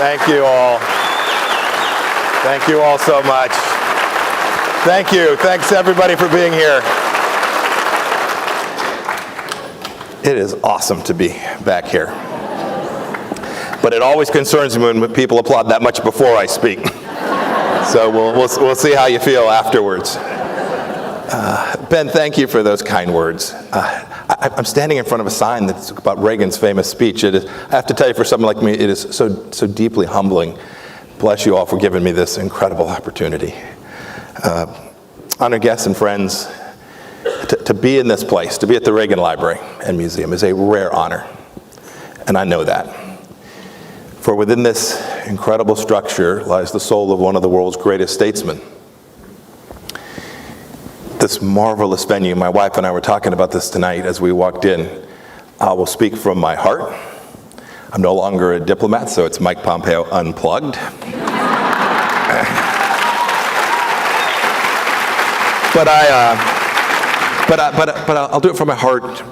Thank you all. Thank you all so much. Thank you. Thanks everybody for being here. It is awesome to be back here. But it always concerns me when people applaud that much before I speak. So we'll see how you feel afterwards. Ben, thank you for those kind words. I'm standing in front of a sign that's about Reagan's famous speech. I have to tell you, for someone like me, it is so deeply humbling. Bless you all for giving me this incredible opportunity. Honored guests and friends, to be in this place, to be at the Reagan Library and Museum is a rare honor, and I know that. For within this incredible structure lies the soul of one of the world's greatest statesmen. This marvelous venue, my wife and I were talking about this tonight as we walked in. I will speak from my heart. I'm no longer a diplomat, so it's Mike Pompeo unplugged. But I'll do it from my heart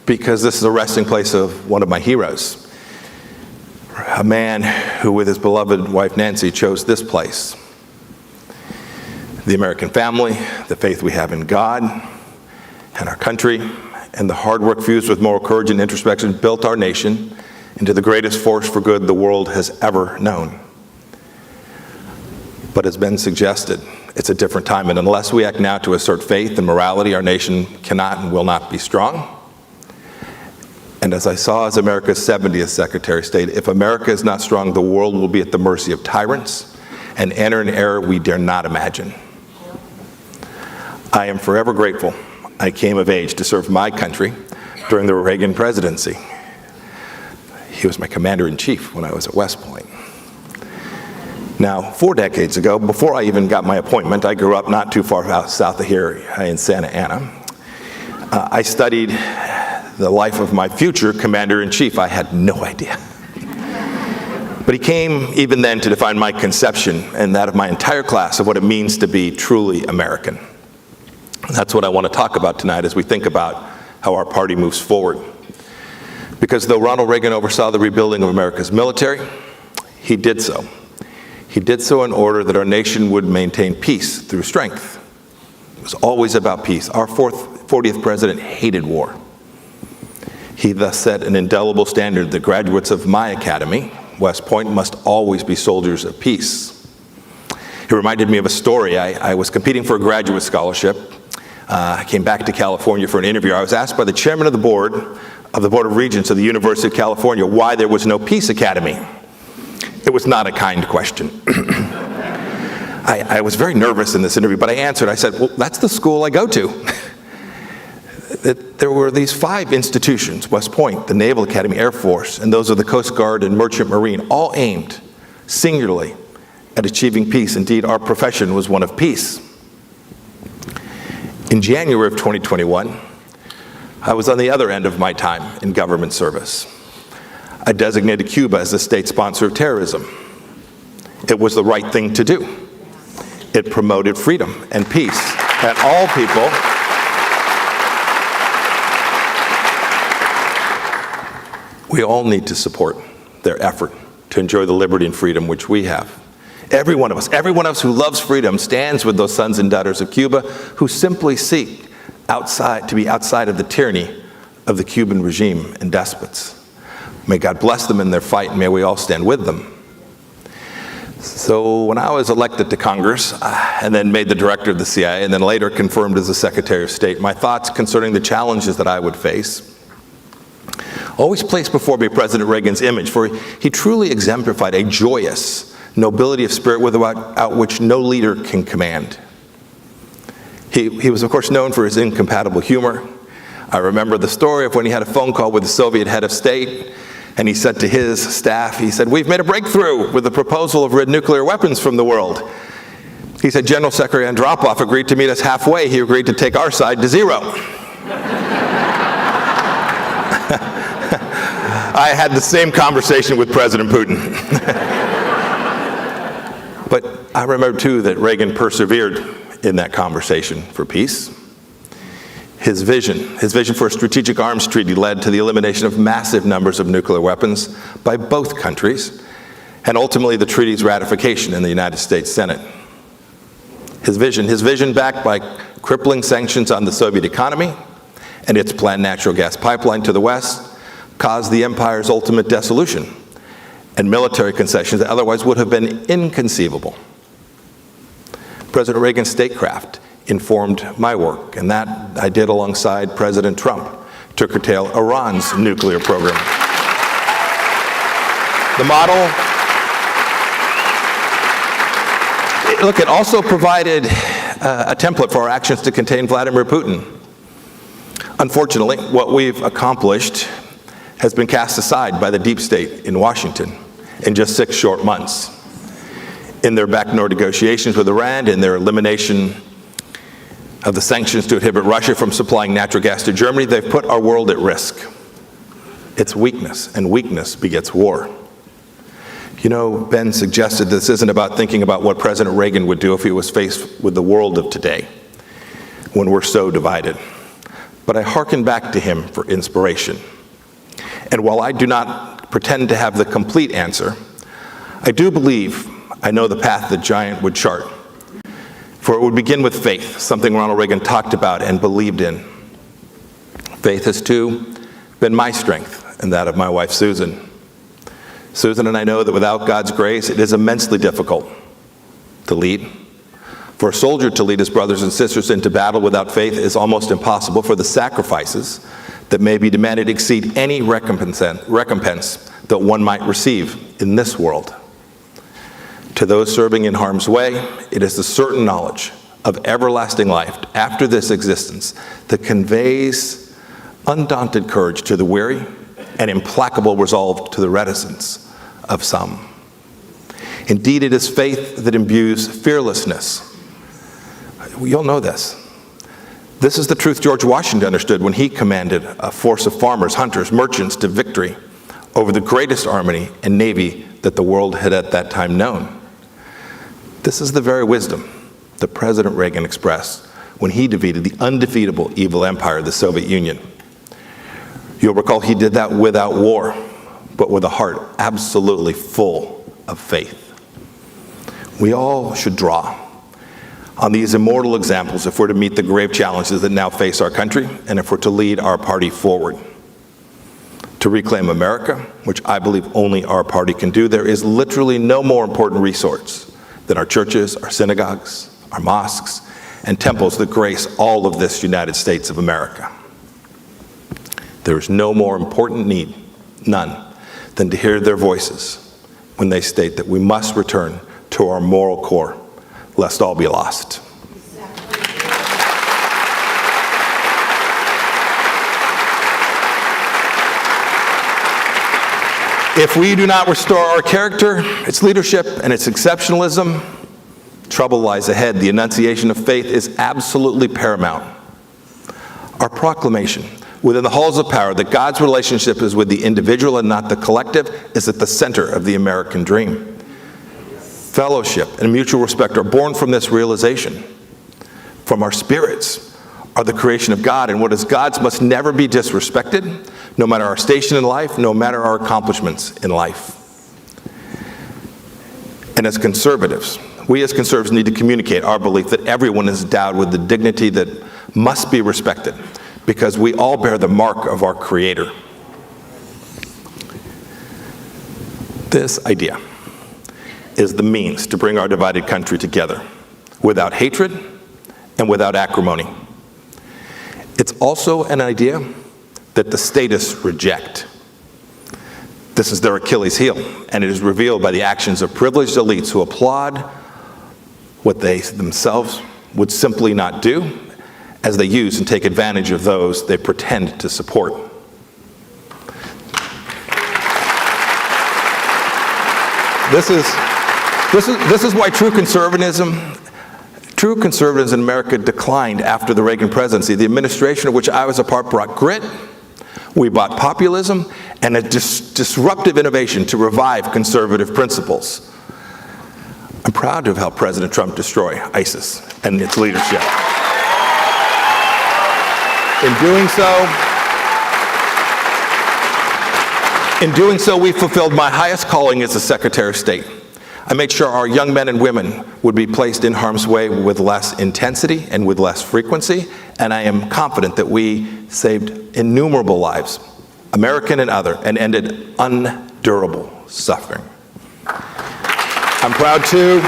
because this is a resting place of one of my heroes. A man who, with his beloved wife Nancy, chose this place. The American family, the faith we have in God and our country, and the hard work fused with moral courage and introspection built our nation into the greatest force for good the world has ever known. But as Ben suggested, it's a different time, and unless we act now to assert faith and morality, our nation cannot and will not be strong. And as I saw as America's 70th Secretary of State, if America is not strong, the world will be at the mercy of tyrants and enter an era we dare not imagine. I am forever grateful I came of age to serve my country during the Reagan presidency. He was my commander-in-chief when I was at West Point. Now, 4 decades ago, before I even got my appointment, I grew up not too far south of here in Santa Ana. I studied the life of my future commander-in-chief. I had no idea. But he came even then to define my conception and that of my entire class of what it means to be truly American. That's what I want to talk about tonight as we think about how our party moves forward. Because though Ronald Reagan oversaw the rebuilding of America's military, he did so. He did so in order that our nation would maintain peace through strength. It was always about peace. Our 40th president hated war. He thus set an indelible standard that graduates of my academy, West Point, must always be soldiers of peace. It reminded me of a story. I was competing for a graduate scholarship. I came back to California for an interview. I was asked by the chairman of the Board of Regents of the University of California why there was no peace academy. It was not a kind question. I was very nervous in this interview, but I answered. I said, well, that's the school I go to. There were these 5 institutions, West Point, the Naval Academy, Air Force, and those of the Coast Guard and Merchant Marine, all aimed singularly at achieving peace. Indeed, our profession was one of peace. In January of 2021, I was on the other end of my time in government service. I designated Cuba as the state sponsor of terrorism. It was the right thing to do. It promoted freedom and peace, and all people we all need to support their effort to enjoy the liberty and freedom which we have. Every one of us who loves freedom stands with those sons and daughters of Cuba who simply seek to be outside of the tyranny of the Cuban regime and despots. May God bless them in their fight, and may we all stand with them. So when I was elected to Congress, and then made the director of the CIA, and then later confirmed as the Secretary of State, my thoughts concerning the challenges that I would face always placed before me President Reagan's image, for he truly exemplified a joyous nobility of spirit without which no leader can command. He was, of course, known for his incompatible humor. I remember the story of when he had a phone call with the Soviet head of state, and he said to his staff, he said, "We've made a breakthrough with the proposal of rid nuclear weapons from the world." He said, "General Secretary Andropov agreed to meet us halfway. He agreed to take our side to 0. I had the same conversation with President Putin. But I remember, too, that Reagan persevered in that conversation for peace. His vision for a strategic arms treaty led to the elimination of massive numbers of nuclear weapons by both countries. and ultimately the treaty's ratification in the United States Senate. His vision backed by crippling sanctions on the Soviet economy and its planned natural gas pipeline to the West, caused the empire's ultimate dissolution and military concessions that otherwise would have been inconceivable. President Reagan's statecraft informed my work, and that I did alongside President Trump to curtail Iran's nuclear program. The model, look, it also provided a template for our actions to contain Vladimir Putin. Unfortunately, what we've accomplished has been cast aside by the deep state in Washington in just 6 short months. In their backdoor negotiations with Iran, in their elimination of the sanctions to inhibit Russia from supplying natural gas to Germany, they've put our world at risk. It's weakness, and weakness begets war. You know, Ben suggested this isn't about thinking about what President Reagan would do if he was faced with the world of today, when we're so divided. But I hearken back to him for inspiration. And while I do not pretend to have the complete answer, I do believe I know the path the giant would chart. For it would begin with faith, something Ronald Reagan talked about and believed in. Faith has, too, been my strength and that of my wife, Susan. Susan and I know that without God's grace, it is immensely difficult to lead. For a soldier to lead his brothers and sisters into battle without faith is almost impossible, for the sacrifices that may be demanded exceed any recompense that one might receive in this world. To those serving in harm's way, it is the certain knowledge of everlasting life after this existence that conveys undaunted courage to the weary and implacable resolve to the reticence of some. Indeed, it is faith that imbues fearlessness. You'll know this. This is the truth George Washington understood when he commanded a force of farmers, hunters, merchants to victory over the greatest army and navy that the world had at that time known. This is the very wisdom that President Reagan expressed when he defeated the undefeatable evil empire, the Soviet Union. You'll recall he did that without war, but with a heart absolutely full of faith. We all should draw on these immortal examples if we're to meet the grave challenges that now face our country and if we're to lead our party forward. To reclaim America, which I believe only our party can do, there is literally no more important resource than our churches, our synagogues, our mosques, and temples that grace all of this United States of America. There is no more important need, none, than to hear their voices when they state that we must return to our moral core, lest all be lost. If we do not restore our character, its leadership, and its exceptionalism, trouble lies ahead. The enunciation of faith is absolutely paramount. Our proclamation within the halls of power that God's relationship is with the individual and not the collective is at the center of the American dream. Fellowship and mutual respect are born from this realization. From our spirits are the creation of God, and what is God's must never be disrespected, no matter our station in life, no matter our accomplishments in life. And as conservatives, we as conservatives need to communicate our belief that everyone is endowed with the dignity that must be respected, because we all bear the mark of our Creator. This idea is the means to bring our divided country together, without hatred and without acrimony. It's also an idea that the statists reject. This is their Achilles heel, and it is revealed by the actions of privileged elites who applaud what they themselves would simply not do, as they use and take advantage of those they pretend to support. This is why true conservatism in America declined after the Reagan presidency. The administration of which I was a part brought grit, we brought populism, and a disruptive innovation to revive conservative principles. I'm proud to have helped President Trump destroy ISIS and its leadership. In doing so, In doing so, we fulfilled my highest calling as a Secretary of State. I made sure our young men and women would be placed in harm's way with less intensity and with less frequency, and I am confident that we saved innumerable lives, American and other, and ended undurable suffering. I'm proud too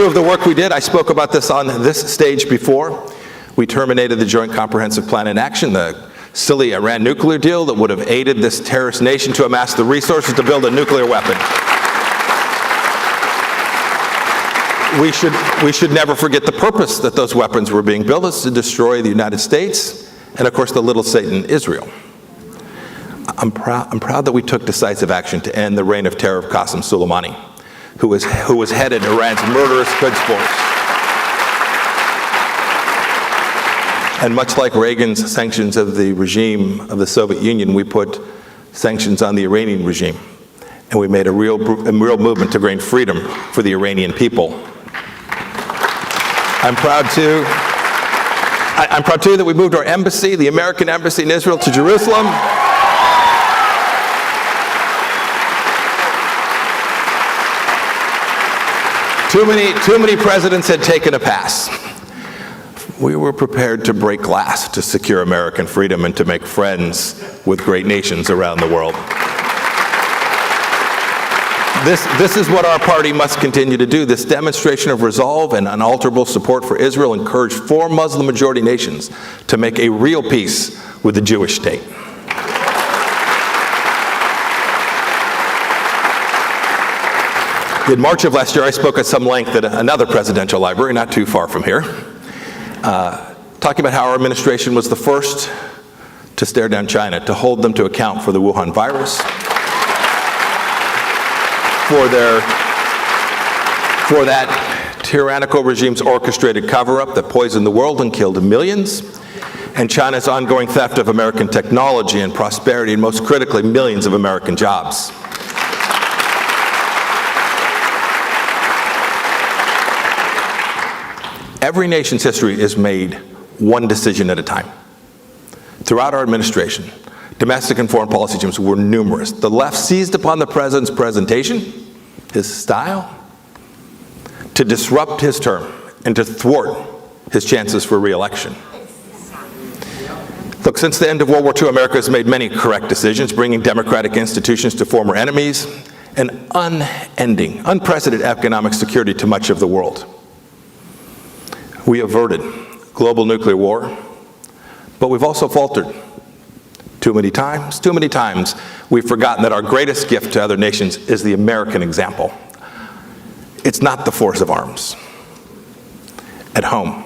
of the work we did. I spoke about this on this stage before. We terminated the Joint Comprehensive Plan in Action, the silly Iran nuclear deal that would have aided this terrorist nation to amass the resources to build a nuclear weapon. We should never forget the purpose that those weapons were being built, is to destroy the United States and, of course, the little Satan, Israel. I'm proud that we took decisive action to end the reign of terror of Qasem Soleimani, who was headed Iran's murderous Quds Force. And much like Reagan's sanctions of the regime of the Soviet Union, we put sanctions on the Iranian regime, and we made a real movement to gain freedom for the Iranian people. I'm proud too that we moved our embassy, the American embassy in Israel, to Jerusalem. Too many presidents had taken a pass. We were prepared to break glass to secure American freedom and to make friends with great nations around the world. This is what our party must continue to do. This demonstration of resolve and unalterable support for Israel encouraged 4 Muslim-majority nations to make a real peace with the Jewish state. In March of last year, I spoke at some length at another presidential library not too far from here, talking about how our administration was the first to stare down China, to hold them to account for the Wuhan virus, for that tyrannical regime's orchestrated cover-up that poisoned the world and killed millions, and China's ongoing theft of American technology and prosperity, and most critically, millions of American jobs. Every nation's history is made one decision at a time. Throughout our administration, domestic and foreign policy changes were numerous. The left seized upon the president's presentation, his style, to disrupt his term and to thwart his chances for re-election. Look, since the end of World War II, America has made many correct decisions, bringing democratic institutions to former enemies, and unending, unprecedented economic security to much of the world. We averted global nuclear war, but we've also faltered. Too many times, we've forgotten that our greatest gift to other nations is the American example. It's not the force of arms. At home,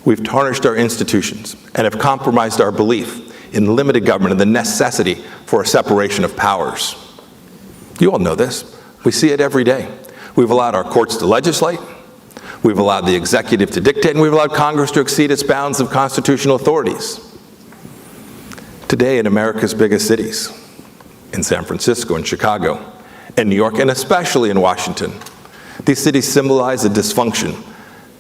we've tarnished our institutions and have compromised our belief in limited government and the necessity for a separation of powers. You all know this. We see it every day. We've allowed our courts to legislate, we've allowed the executive to dictate, and we've allowed Congress to exceed its bounds of constitutional authorities. Today in America's biggest cities, in San Francisco and Chicago, and New York, and especially in Washington, these cities symbolize a dysfunction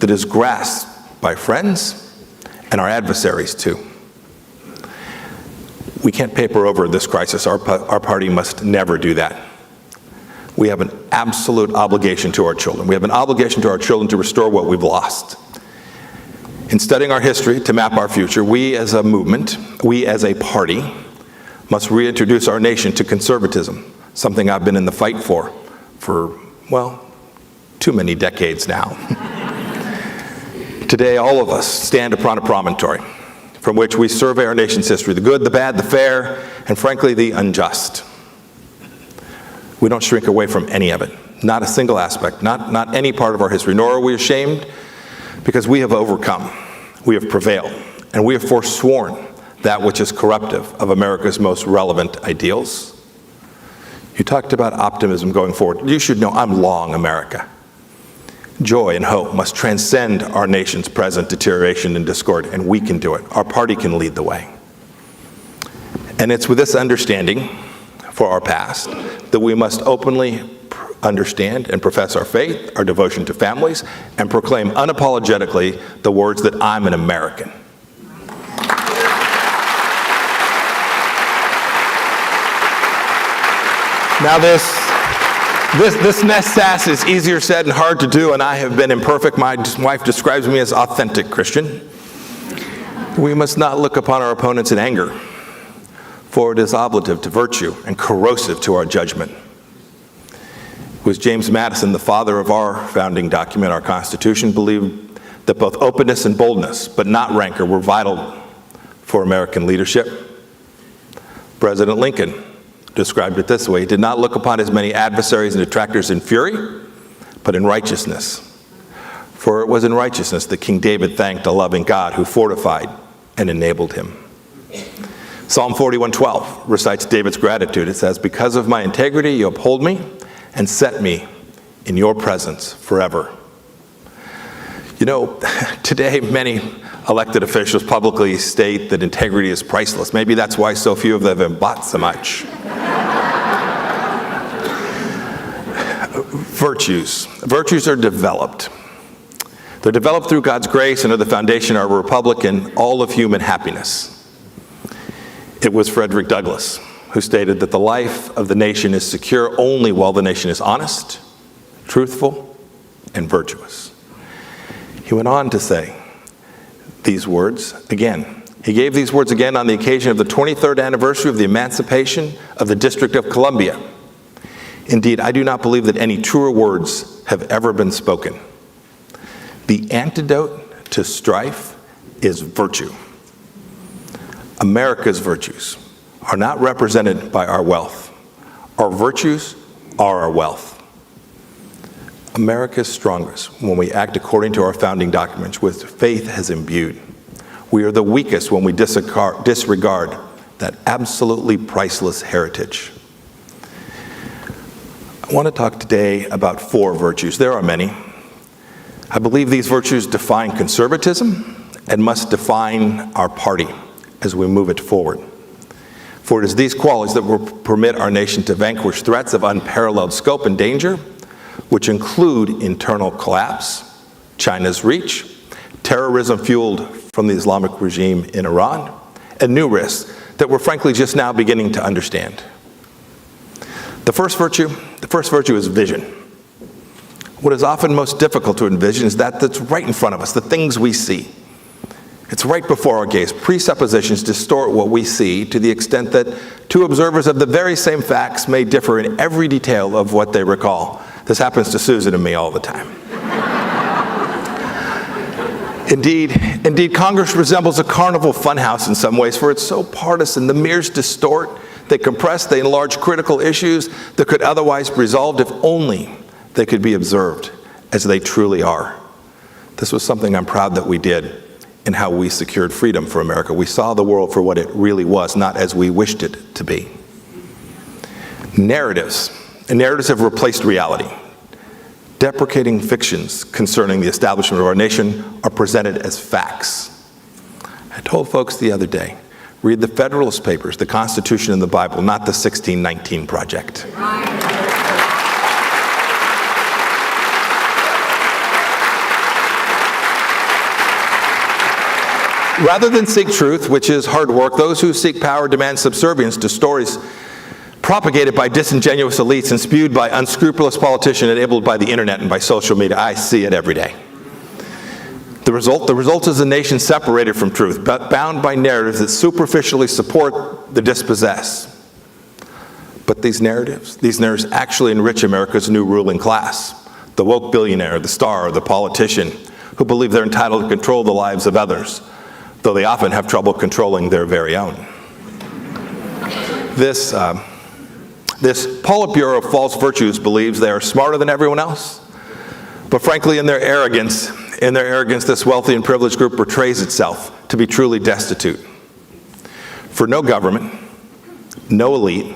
that is grasped by friends and our adversaries too. We can't paper over this crisis. Our party must never do that. We have an absolute obligation to our children. We have an obligation to our children to restore what we've lost. In studying our history to map our future, we as a movement, we as a party, must reintroduce our nation to conservatism, something I've been in the fight for, well, too many decades now. Today, all of us stand upon a promontory from which we survey our nation's history, the good, the bad, the fair, and frankly, the unjust. We don't shrink away from any of it, not a single aspect, not any part of our history, nor are we ashamed, because we have overcome, we have prevailed, and we have forsworn that which is corruptive of America's most relevant ideals. You talked about optimism going forward. You should know I'm long America. Joy and hope must transcend our nation's present deterioration and discord, and we can do it. Our party can lead the way. And it's with this understanding for our past that we must openly understand and profess our faith, our devotion to families, and proclaim unapologetically the words that I'm an American. Now this next task is easier said and hard to do, and I have been imperfect. My wife describes me as authentic Christian. We must not look upon our opponents in anger, for it is oblative to virtue and corrosive to our judgment. It was James Madison, the father of our founding document, our Constitution, believed that both openness and boldness, but not rancor, were vital for American leadership. President Lincoln described it this way: he did not look upon his many adversaries and detractors in fury, but in righteousness. For it was in righteousness that King David thanked a loving God who fortified and enabled him. Psalm 41:12 recites David's gratitude. It says, "Because of my integrity you uphold me and set me in your presence forever." You know, today many elected officials publicly state that integrity is priceless. Maybe that's why so few of them have bought so much. Virtues are developed. They're developed through God's grace and are the foundation of our republic and all of human happiness. It was Frederick Douglass who stated that the life of the nation is secure only while the nation is honest, truthful, and virtuous. He went on to say these words again. He gave these words again on the occasion of the 23rd anniversary of the emancipation of the District of Columbia. "Indeed, I do not believe that any truer words have ever been spoken. The antidote to strife is virtue." America's virtues are not represented by our wealth. Our virtues are our wealth. America is strongest when we act according to our founding documents, which faith has imbued. We are the weakest when we disregard that absolutely priceless heritage. I want to talk today about 4 virtues. There are many. I believe these virtues define conservatism and must define our party as we move it forward. For it is these qualities that will permit our nation to vanquish threats of unparalleled scope and danger, which include internal collapse, China's reach, terrorism fueled from the Islamic regime in Iran, and new risks that we're frankly just now beginning to understand. The first virtue is vision. What is often most difficult to envision is that's right in front of us, the things we see. It's right before our gaze. Presuppositions distort what we see to the extent that 2 observers of the very same facts may differ in every detail of what they recall. This happens to Susan and me all the time. Indeed, Congress resembles a carnival funhouse in some ways, for it's so partisan. The mirrors distort, they compress, they enlarge critical issues that could otherwise be resolved if only they could be observed as they truly are. This was something I'm proud that we did in how we secured freedom for America. We saw the world for what it really was, not as we wished it to be. Narratives have replaced reality. Deprecating fictions concerning the establishment of our nation are presented as facts. I told folks the other day, read the Federalist Papers, the Constitution and the Bible, not the 1619 Project. Rather than seek truth, which is hard work, those who seek power demand subservience to stories propagated by disingenuous elites and spewed by unscrupulous politicians enabled by the internet and by social media. I see it every day. The result is a nation separated from truth, but bound by narratives that superficially support the dispossessed. But these narratives actually enrich America's new ruling class. The woke billionaire, the star, the politician, who believe they're entitled to control the lives of others, though they often have trouble controlling their very own. This Politburo of false virtues believes they are smarter than everyone else. But frankly, in their arrogance, this wealthy and privileged group portrays itself to be truly destitute. For no government, no elite,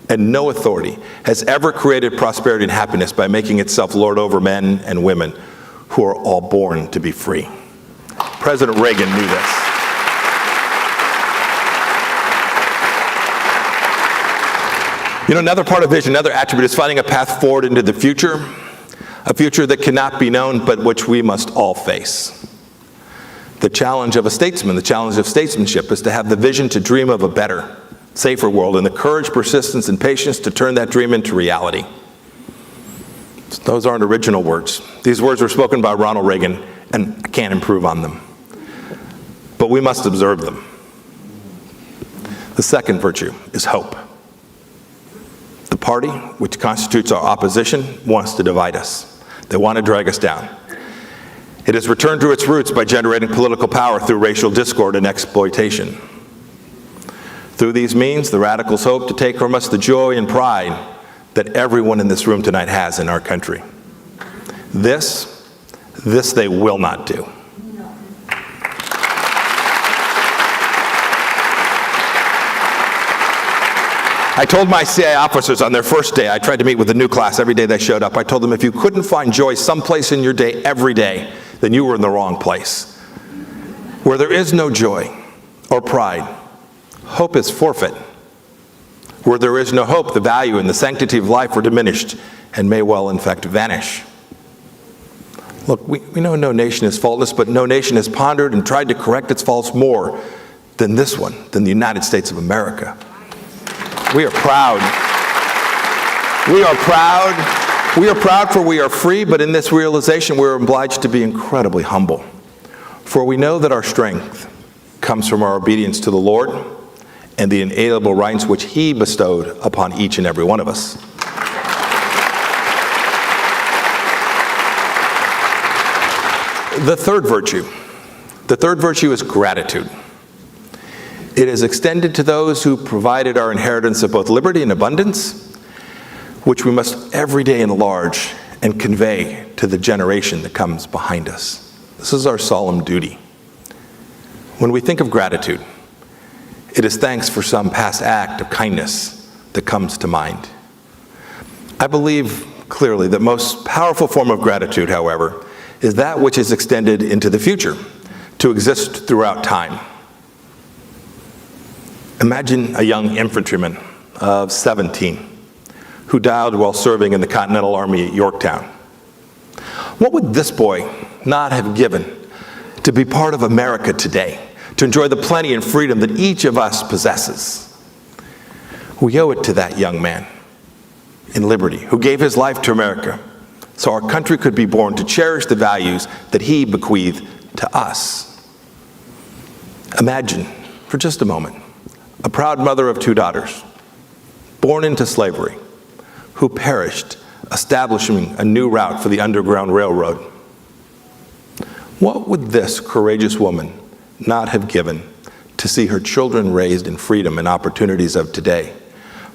and no authority has ever created prosperity and happiness by making itself lord over men and women who are all born to be free. President Reagan knew this. You know, another part of vision, another attribute is finding a path forward into the future, a future that cannot be known, but which we must all face. The challenge of a statesman, the challenge of statesmanship is to have the vision to dream of a better, safer world, and the courage, persistence, and patience to turn that dream into reality. Those aren't original words. These words were spoken by Ronald Reagan, and I can't improve on them. But we must observe them. The second virtue is hope. The party, which constitutes our opposition, wants to divide us. They want to drag us down. It has returned to its roots by generating political power through racial discord and exploitation. Through these means, the radicals hope to take from us the joy and pride that everyone in this room tonight has in our country. This they will not do. I told my CIA officers on their first day, I tried to meet with a new class every day they showed up. I told them, if you couldn't find joy someplace in your day every day, then you were in the wrong place. Where there is no joy or pride, hope is forfeit. Where there is no hope, the value and the sanctity of life are diminished and may well, in fact, vanish. Look, we know no nation is faultless, but no nation has pondered and tried to correct its faults more than this one, than the United States of America. We are proud. We are proud. We are proud for we are free, but in this realization we are obliged to be incredibly humble. For we know that our strength comes from our obedience to the Lord and the inalienable rights which He bestowed upon each and every one of us. The third virtue is gratitude. It is extended to those who provided our inheritance of both liberty and abundance, which we must every day enlarge and convey to the generation that comes behind us. This is our solemn duty. When we think of gratitude, it is thanks for some past act of kindness that comes to mind. I believe clearly that most powerful form of gratitude, however, is that which is extended into the future, to exist throughout time. Imagine a young infantryman of 17 who died while serving in the Continental Army at Yorktown. What would this boy not have given to be part of America today, to enjoy the plenty and freedom that each of us possesses? We owe it to that young man in liberty who gave his life to America so our country could be born to cherish the values that he bequeathed to us. Imagine, for just a moment, a proud mother of 2 daughters, born into slavery, who perished establishing a new route for the Underground Railroad. What would this courageous woman not have given to see her children raised in freedom and opportunities of today,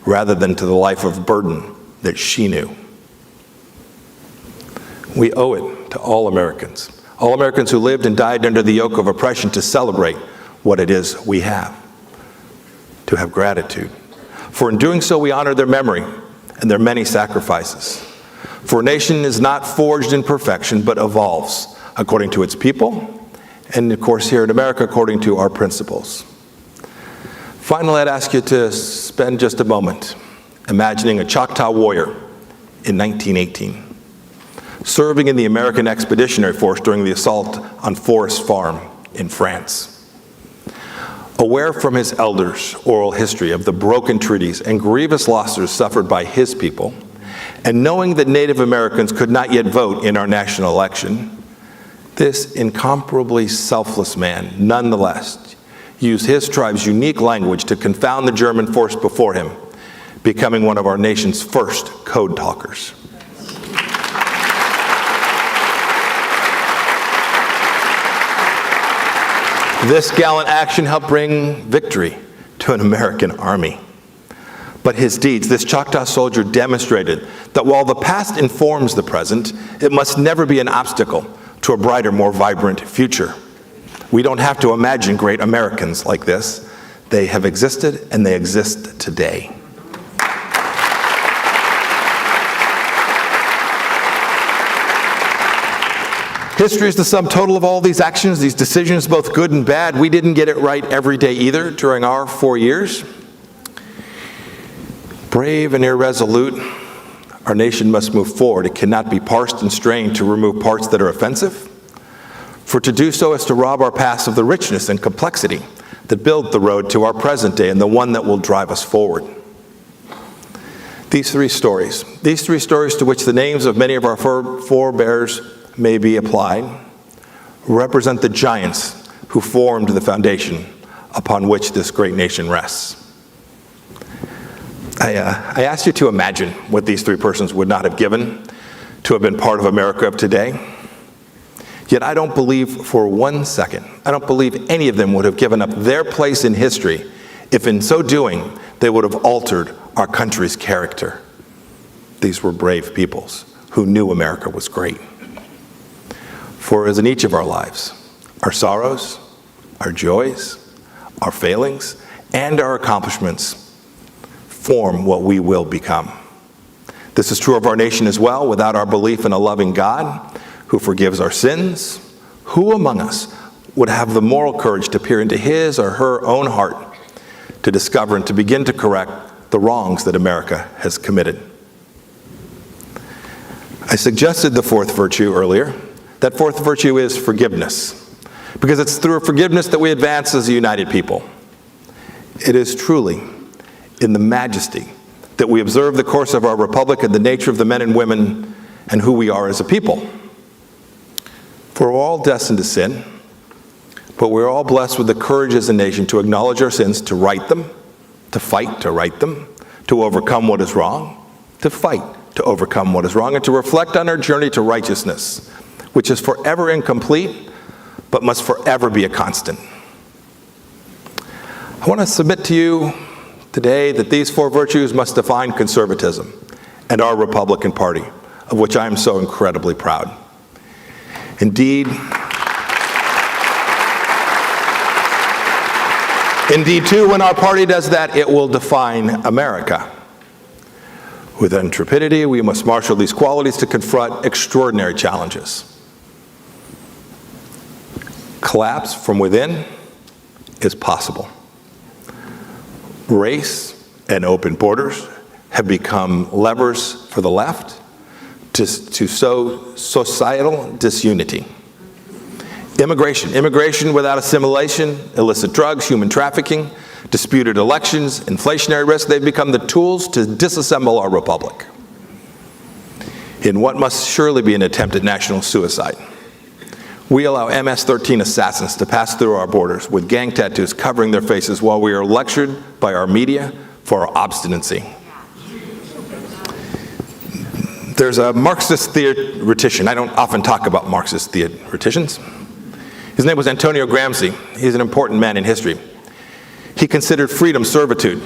rather than to the life of burden that she knew? We owe it to all Americans who lived and died under the yoke of oppression, to celebrate what it is we have. To have gratitude. For in doing so we honor their memory and their many sacrifices. For a nation is not forged in perfection, but evolves according to its people, and of course here in America according to our principles. Finally, I'd ask you to spend just a moment imagining a Choctaw warrior in 1918, serving in the American Expeditionary Force during the assault on Forest Farm in France. Aware from his elders' oral history of the broken treaties and grievous losses suffered by his people, and knowing that Native Americans could not yet vote in our national election, this incomparably selfless man, nonetheless, used his tribe's unique language to confound the German force before him, becoming one of our nation's first code talkers. This gallant action helped bring victory to an American army. But his deeds, this Choctaw soldier demonstrated that while the past informs the present, it must never be an obstacle to a brighter, more vibrant future. We don't have to imagine great Americans like this. They have existed and they exist today. History is the sum total of all these actions, these decisions, both good and bad. We didn't get it right every day either during our 4 years. Brave and irresolute, our nation must move forward. It cannot be parsed and strained to remove parts that are offensive. For to do so is to rob our past of the richness and complexity that build the road to our present day and the one that will drive us forward. These three stories to which the names of many of our forebears may be applied, represent the giants who formed the foundation upon which this great nation rests. I asked you to imagine what these three persons would not have given to have been part of America of today. Yet I don't believe for 1 second, I don't believe any of them would have given up their place in history if in so doing they would have altered our country's character. These were brave peoples who knew America was great. For as in each of our lives, our sorrows, our joys, our failings, and our accomplishments form what we will become. This is true of our nation as well. Without our belief in a loving God who forgives our sins, who among us would have the moral courage to peer into his or her own heart to discover and to begin to correct the wrongs that America has committed? I suggested the fourth virtue earlier. That fourth virtue is forgiveness, because it's through forgiveness that we advance as a united people. It is truly in the majesty that we observe the course of our republic and the nature of the men and women and who we are as a people. For we're all destined to sin, but we're all blessed with the courage as a nation to acknowledge our sins, to right them, to fight to right them, to overcome what is wrong, to fight to overcome what is wrong, and to reflect on our journey to righteousness, which is forever incomplete, but must forever be a constant. I want to submit to you today that these four virtues must define conservatism and our Republican Party, of which I am so incredibly proud. Indeed, too, when our party does that, it will define America. With intrepidity, we must marshal these qualities to confront extraordinary challenges. Collapse from within is possible. Race and open borders have become levers for the left to sow societal disunity. Immigration without assimilation, illicit drugs, human trafficking, disputed elections, inflationary risk, they've become the tools to disassemble our republic in what must surely be an attempt at national suicide. We allow MS-13 assassins to pass through our borders with gang tattoos covering their faces while we are lectured by our media for our obstinacy. There's a Marxist theoretician. I don't often talk about Marxist theoreticians. His name was Antonio Gramsci. He's an important man in history. He considered freedom servitude.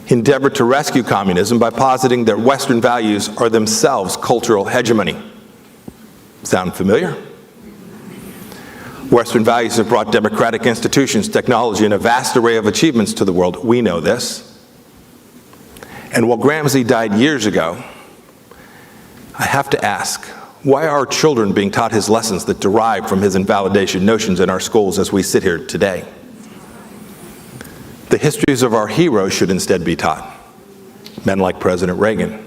He endeavored to rescue communism by positing that Western values are themselves cultural hegemony. Sound familiar? Western values have brought democratic institutions, technology, and a vast array of achievements to the world. We know this. And while Gramsci died years ago, I have to ask, why are our children being taught his lessons that derive from his invalidation notions in our schools as we sit here today? The histories of our heroes should instead be taught. Men like President Reagan.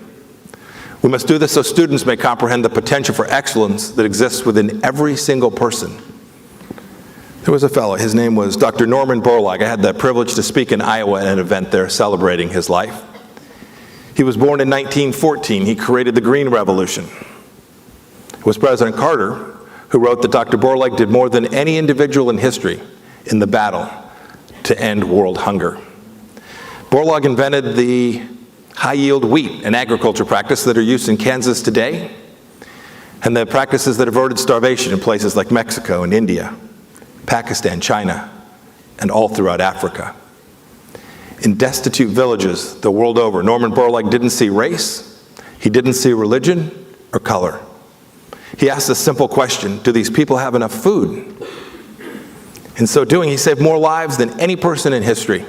We must do this so students may comprehend the potential for excellence that exists within every single person. There was a fellow, his name was Dr. Norman Borlaug. I had the privilege to speak in Iowa at an event there celebrating his life. He was born in 1914. He created the Green Revolution. It was President Carter who wrote that Dr. Borlaug did more than any individual in history in the battle to end world hunger. Borlaug invented the high-yield wheat and agriculture practice that are used in Kansas today, and the practices that averted starvation in places like Mexico and India, Pakistan, China, and all throughout Africa. In destitute villages the world over, Norman Borlaug didn't see race, he didn't see religion or color. He asked a simple question: do these people have enough food? In so doing, he saved more lives than any person in history.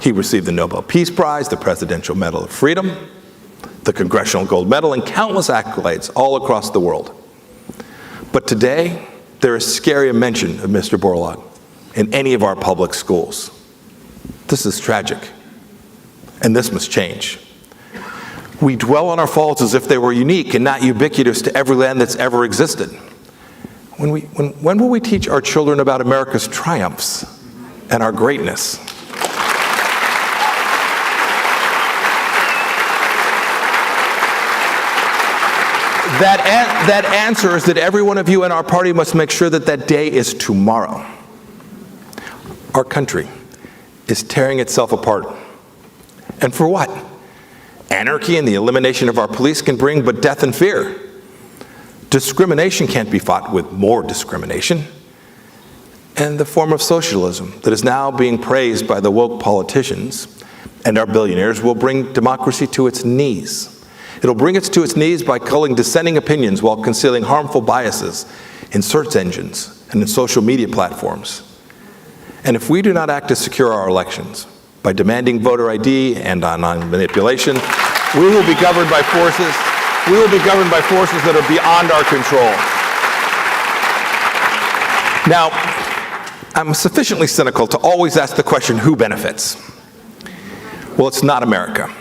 He received the Nobel Peace Prize, the Presidential Medal of Freedom, the Congressional Gold Medal, and countless accolades all across the world. But today, there is scary mention of Mr. Borlaug in any of our public schools. This is tragic, and this must change. We dwell on our faults as if they were unique and not ubiquitous to every land that's ever existed. When will we teach our children about America's triumphs and our greatness. That answer is that every one of you in our party must make sure that that day is tomorrow. Our country is tearing itself apart. And for what? Anarchy and the elimination of our police can bring but death and fear. Discrimination can't be fought with more discrimination. And the form of socialism that is now being praised by the woke politicians and our billionaires will bring democracy to its knees. It'll bring it to its knees by culling dissenting opinions while concealing harmful biases in search engines and in social media platforms. And if we do not act to secure our elections by demanding voter ID and online manipulation, we will be governed by forces that are beyond our control. Now, I'm sufficiently cynical to always ask the question, who benefits? Well, it's not America,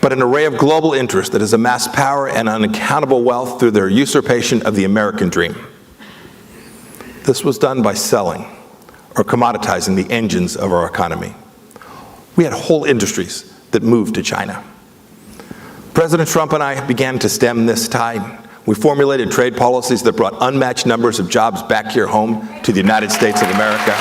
but an array of global interests that has amassed power and unaccountable wealth through their usurpation of the American dream. This was done by selling or commoditizing the engines of our economy. We had whole industries that moved to China. President Trump and I began to stem this tide. We formulated trade policies that brought unmatched numbers of jobs back here home to the United States of America.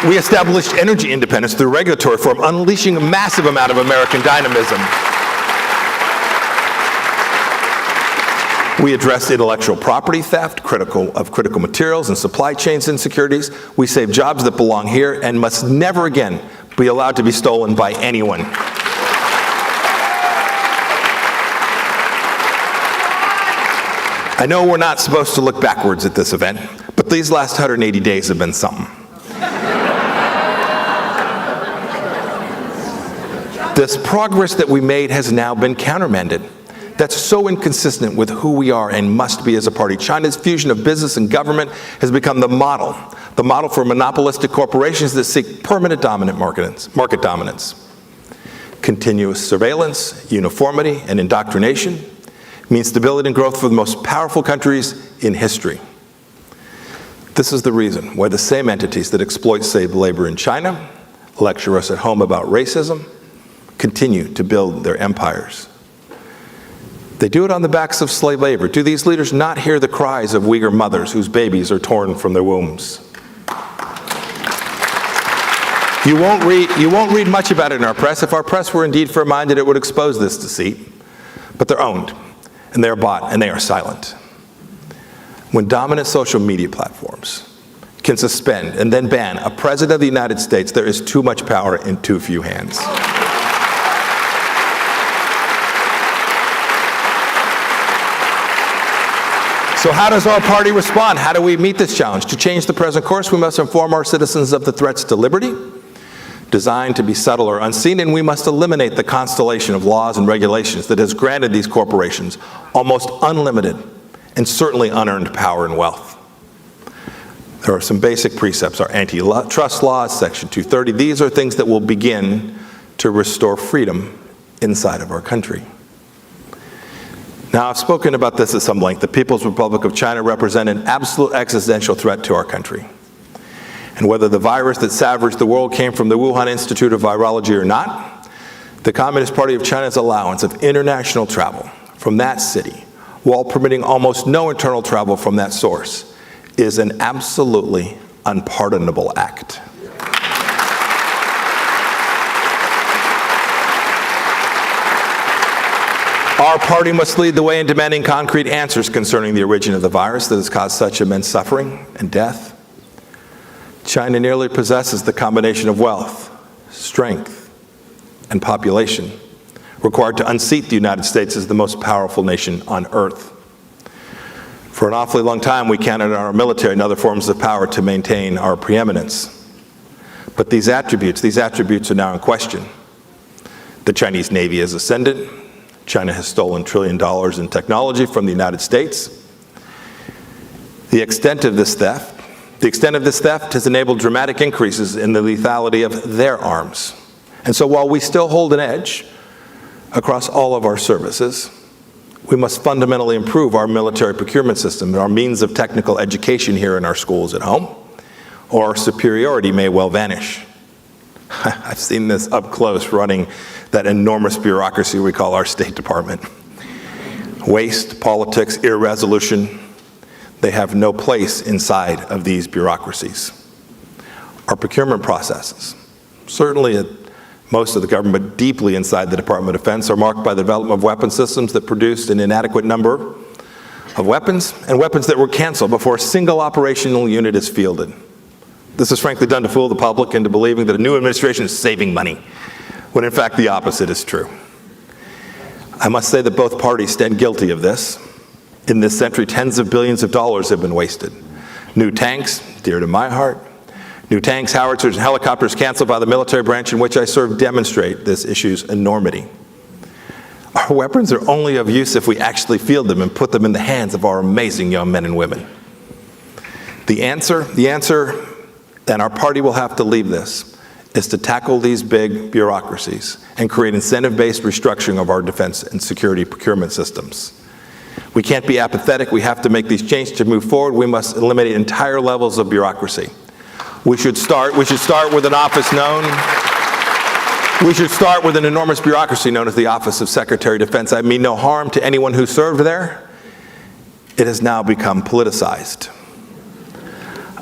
We established energy independence through regulatory reform, unleashing a massive amount of American dynamism. We addressed intellectual property theft, critical materials and supply chains insecurities. We saved jobs that belong here and must never again be allowed to be stolen by anyone. I know we're not supposed to look backwards at this event, but these last 180 days have been something. This progress that we made has now been countermanded. That's so inconsistent with who we are and must be as a party. China's fusion of business and government has become the model for monopolistic corporations that seek permanent market dominance. Continuous surveillance, uniformity, and indoctrination means stability and growth for the most powerful countries in history. This is the reason why the same entities that exploit slave labor in China, lecture us at home about racism, continue to build their empires. They do it on the backs of slave labor. Do these leaders not hear the cries of Uyghur mothers whose babies are torn from their wombs? You won't read much about it in our press. If our press were indeed fair-minded, it would expose this deceit. But they're owned, and they are bought, and they are silent. When dominant social media platforms can suspend and then ban a president of the United States, there is too much power in too few hands. So how does our party respond? How do we meet this challenge? To change the present course, we must inform our citizens of the threats to liberty, designed to be subtle or unseen, and we must eliminate the constellation of laws and regulations that has granted these corporations almost unlimited and certainly unearned power and wealth. There are some basic precepts, our antitrust laws, Section 230. These are things that will begin to restore freedom inside of our country. Now, I've spoken about this at some length. The People's Republic of China represent an absolute existential threat to our country. And whether the virus that savaged the world came from the Wuhan Institute of Virology or not, the Communist Party of China's allowance of international travel from that city, while permitting almost no internal travel from that source, is an absolutely unpardonable act. Our party must lead the way in demanding concrete answers concerning the origin of the virus that has caused such immense suffering and death. China nearly possesses the combination of wealth, strength, and population required to unseat the United States as the most powerful nation on earth. For an awfully long time, we counted on our military and other forms of power to maintain our preeminence. But these attributes are now in question. The Chinese Navy has ascended. China has stolen $1 trillion in technology from the United States. The extent of this theft has enabled dramatic increases in the lethality of their arms. And so while we still hold an edge across all of our services, We must fundamentally improve our military procurement system and our means of technical education here in our schools at home, or our superiority may well vanish. I've seen this up close running that enormous bureaucracy we call our State Department. Waste, politics, irresolution, they have no place inside of these bureaucracies. Our procurement processes, certainly at most of the government, but deeply inside the Department of Defense, are marked by the development of weapon systems that produced an inadequate number of weapons, and weapons that were canceled before a single operational unit is fielded. This is frankly done to fool the public into believing that a new administration is saving money, when in fact the opposite is true. I must say that both parties stand guilty of this. In this century, tens of billions of dollars have been wasted. New tanks, dear to my heart, new tanks, howitzers, and helicopters canceled by the military branch in which I serve demonstrate this issue's enormity. Our weapons are only of use if we actually field them and put them in the hands of our amazing young men and women. The answer, and our party will have to leave this, is to tackle these big bureaucracies and create incentive-based restructuring of our defense and security procurement systems. We can't be apathetic. We have to make these changes to move forward. We must eliminate entire levels of bureaucracy. We should start with an office we should start with an enormous bureaucracy known as the Office of Secretary of Defense. I mean no harm to anyone who served there. It has now become politicized.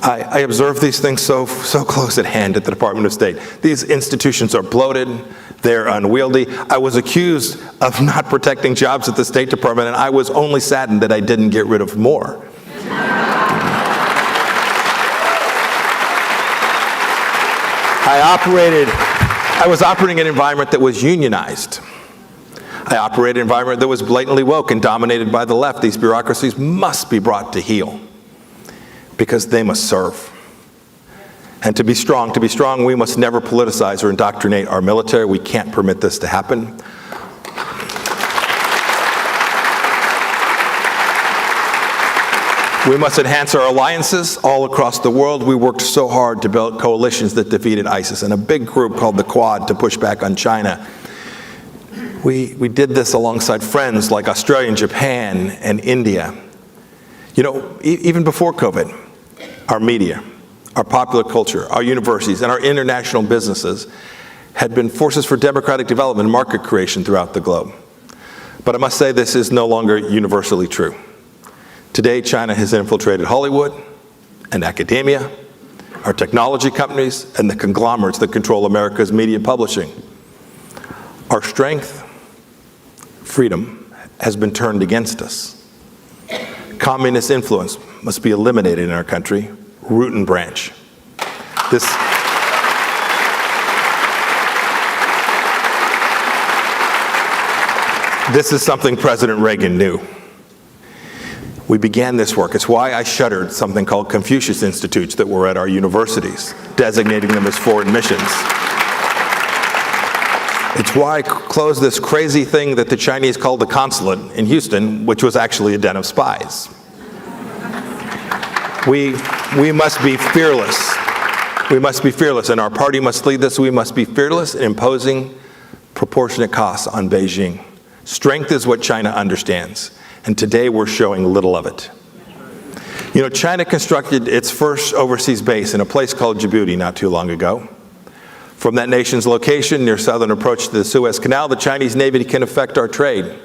I observe these things so close at hand at the Department of State. These institutions are bloated, they're unwieldy. I was accused of not protecting jobs at the State Department, and I was only saddened that I didn't get rid of more. I was operating in an environment that was unionized. I operated in an environment that was blatantly woke and dominated by the left. These bureaucracies must be brought to heel, because they must serve. And to be strong, we must never politicize or indoctrinate our military. We can't permit this to happen. We must enhance our alliances all across the world. We worked so hard to build coalitions that defeated ISIS and a big group called the Quad to push back on China. We did this alongside friends like Australia and Japan and India. You know, even before COVID, our media, our popular culture, our universities, and our international businesses had been forces for democratic development and market creation throughout the globe. But I must say this is no longer universally true. Today, China has infiltrated Hollywood and academia, our technology companies, and the conglomerates that control America's media publishing. Our strength, freedom, has been turned against us. Communist influence must be eliminated in our country, root and branch. This is something President Reagan knew. We began this work. It's why I shuttered something called Confucius Institutes that were at our universities, designating them as foreign missions. It's why I closed this crazy thing that the Chinese called the consulate in Houston, which was actually a den of spies. We must be fearless. We must be fearless, and our party must lead this. We must be fearless in imposing proportionate costs on Beijing. Strength is what China understands, and today we're showing little of it. You know, China constructed its first overseas base in a place called Djibouti not too long ago. From that nation's location near southern approach to the Suez Canal, the Chinese Navy can affect our trade.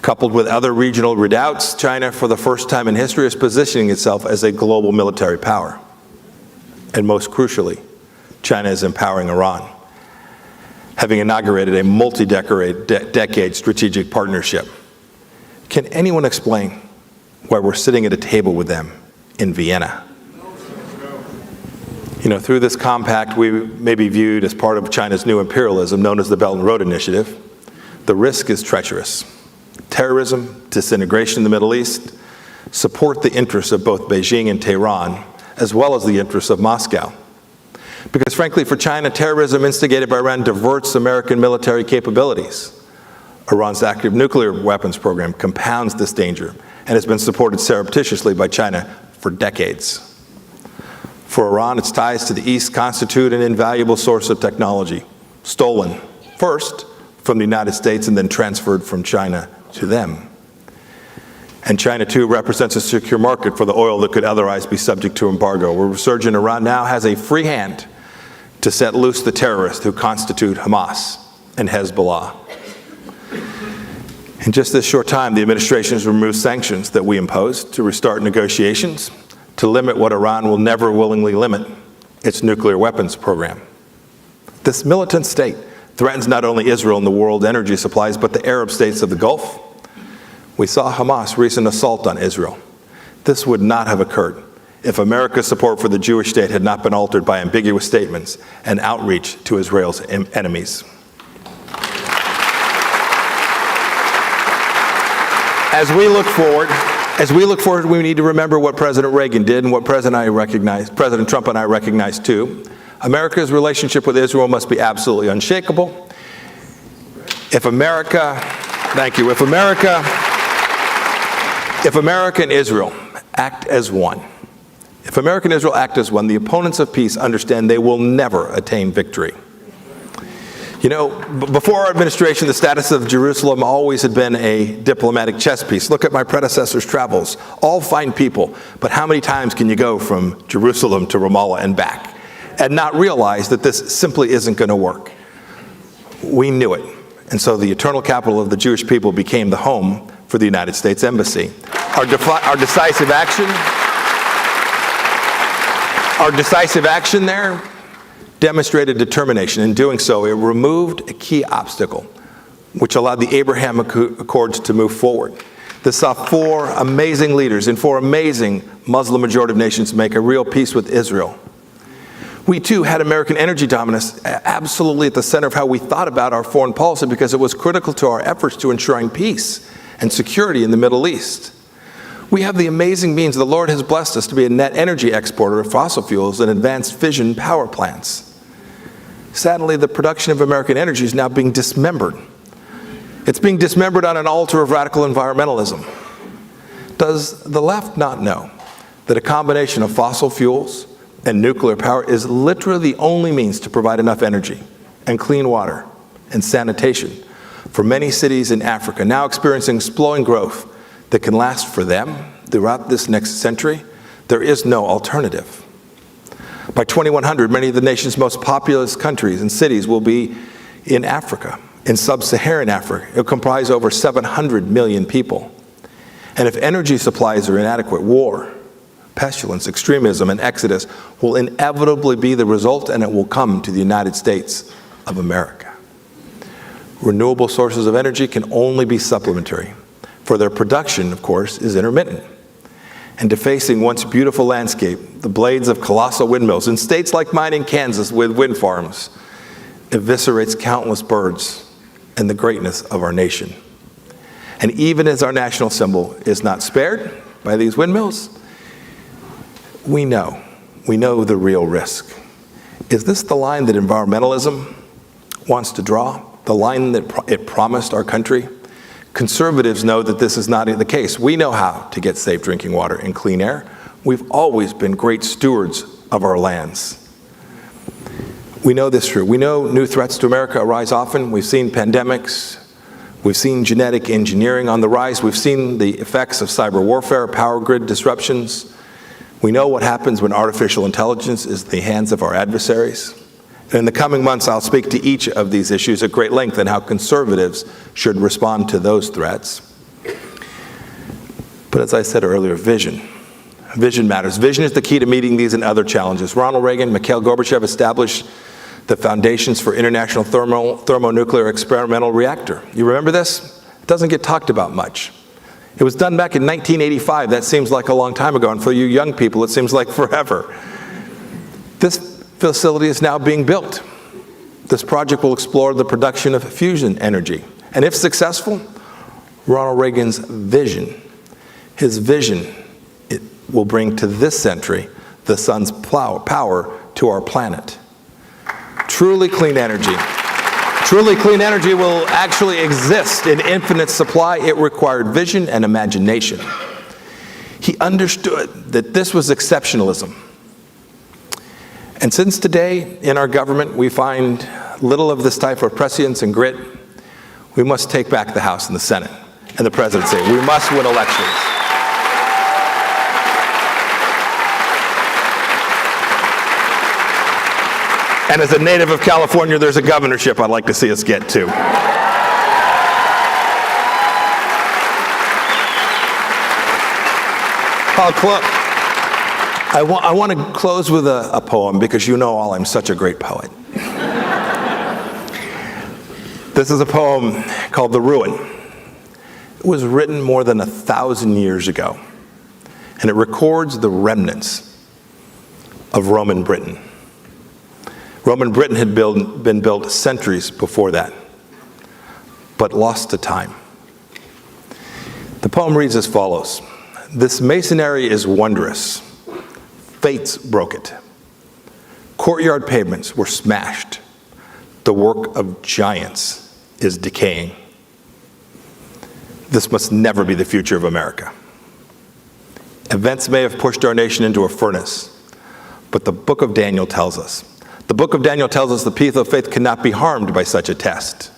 Coupled with other regional redoubts, China, for the first time in history, is positioning itself as a global military power. And most crucially, China is empowering Iran, having inaugurated a multi-decade strategic partnership. Can anyone explain why we're sitting at a table with them in Vienna? You know, through this compact, we may be viewed as part of China's new imperialism known as the Belt and Road Initiative. The risk is treacherous. Terrorism, disintegration in the Middle East, support the interests of both Beijing and Tehran, as well as the interests of Moscow. Because frankly, for China, terrorism instigated by Iran diverts American military capabilities. Iran's active nuclear weapons program compounds this danger and has been supported surreptitiously by China for decades. For Iran, its ties to the East constitute an invaluable source of technology, stolen first from the United States and then transferred from China to them. And China, too, represents a secure market for the oil that could otherwise be subject to embargo. A resurgent Iran now has a free hand to set loose the terrorists who constitute Hamas and Hezbollah. In just this short time, the administration has removed sanctions that we imposed to restart negotiations to limit what Iran will never willingly limit, its nuclear weapons program. This militant state threatens not only Israel and the world's energy supplies, but the Arab states of the Gulf. We saw Hamas' recent assault on Israel. This would not have occurred if America's support for the Jewish state had not been altered by ambiguous statements and outreach to Israel's enemies. As we look forward, we need to remember what President Reagan did and what President Trump and I recognize too. America's relationship with Israel must be absolutely unshakable. If America and Israel act as one, the opponents of peace understand they will never attain victory. You know, before our administration, the status of Jerusalem always had been a diplomatic chess piece. Look at my predecessor's travels. All fine people, but how many times can you go from Jerusalem to Ramallah and back and not realize that this simply isn't going to work? We knew it. And so the eternal capital of the Jewish people became the home for the United States Embassy. Our decisive action there demonstrated determination. In doing so, it removed a key obstacle, which allowed the Abraham Accords to move forward. This saw 4 amazing leaders in 4 amazing Muslim-majority nations make a real peace with Israel. We, too, had American energy dominance absolutely at the center of how we thought about our foreign policy because it was critical to our efforts to ensuring peace and security in the Middle East. We have the amazing means. The Lord has blessed us to be a net energy exporter of fossil fuels and advanced fission power plants. Sadly, the production of American energy is now being dismembered. It's being dismembered on an altar of radical environmentalism. Does the left not know that a combination of fossil fuels and nuclear power is literally the only means to provide enough energy and clean water and sanitation for many cities in Africa, now experiencing exploding growth that can last for them throughout this next century? There is no alternative. By 2100, many of the nation's most populous countries and cities will be in Africa, in sub-Saharan Africa. It will comprise over 700 million people. And if energy supplies are inadequate, war, pestilence, extremism, and exodus will inevitably be the result, and it will come to the United States of America. Renewable sources of energy can only be supplementary, for their production, of course, is intermittent. And defacing once beautiful landscape, the blades of colossal windmills in states like mine in Kansas with wind farms eviscerates countless birds and the greatness of our nation. And even as our national symbol is not spared by these windmills, we know the real risk. Is this the line that environmentalism wants to draw? The line that it promised our country? Conservatives know that this is not the case. We know how to get safe drinking water and clean air. We've always been great stewards of our lands. We know this is true. We know new threats to America arise often. We've seen pandemics. We've seen genetic engineering on the rise. We've seen the effects of cyber warfare, power grid disruptions. We know what happens when artificial intelligence is in the hands of our adversaries. In the coming months, I'll speak to each of these issues at great length and how conservatives should respond to those threats. But as I said earlier, vision matters. Vision is the key to meeting these and other challenges. Ronald Reagan, Mikhail Gorbachev established the foundations for International Thermonuclear Experimental Reactor. You remember this? It doesn't get talked about much. It was done back in 1985. That seems like a long time ago, and for you young people, it seems like forever. This facility is now being built. This project will explore the production of fusion energy. And if successful, Ronald Reagan's vision, it will bring to this century the sun's power to our planet. Truly clean energy will actually exist in infinite supply. It required vision and imagination. He understood that this was exceptionalism. And since today, in our government, we find little of this type of prescience and grit, we must take back the House and the Senate and the presidency. We must win elections. And as a native of California, there's a governorship I'd like to see us get to. I want to close with a poem because you know all I'm such a great poet. This is a poem called The Ruin. It was written more than 1,000 years ago, and it records the remnants of Roman Britain. Roman Britain had been built centuries before that, but lost to time. The poem reads as follows. This masonry is wondrous. Fates broke it. Courtyard pavements were smashed. The work of giants is decaying. This must never be the future of America. Events may have pushed our nation into a furnace, but the book of Daniel tells us. The book of Daniel tells us the people of faith cannot be harmed by such a test.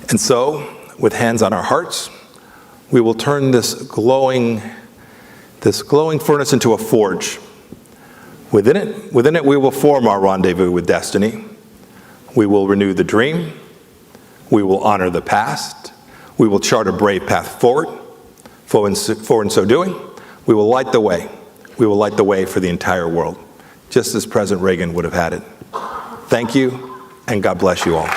And so, with hands on our hearts, we will turn this glowing furnace into a forge. Within it, we will form our rendezvous with destiny. We will renew the dream. We will honor the past. We will chart a brave path forward. For in so doing, we will light the way. We will light the way for the entire world, just as President Reagan would have had it. Thank you, and God bless you all.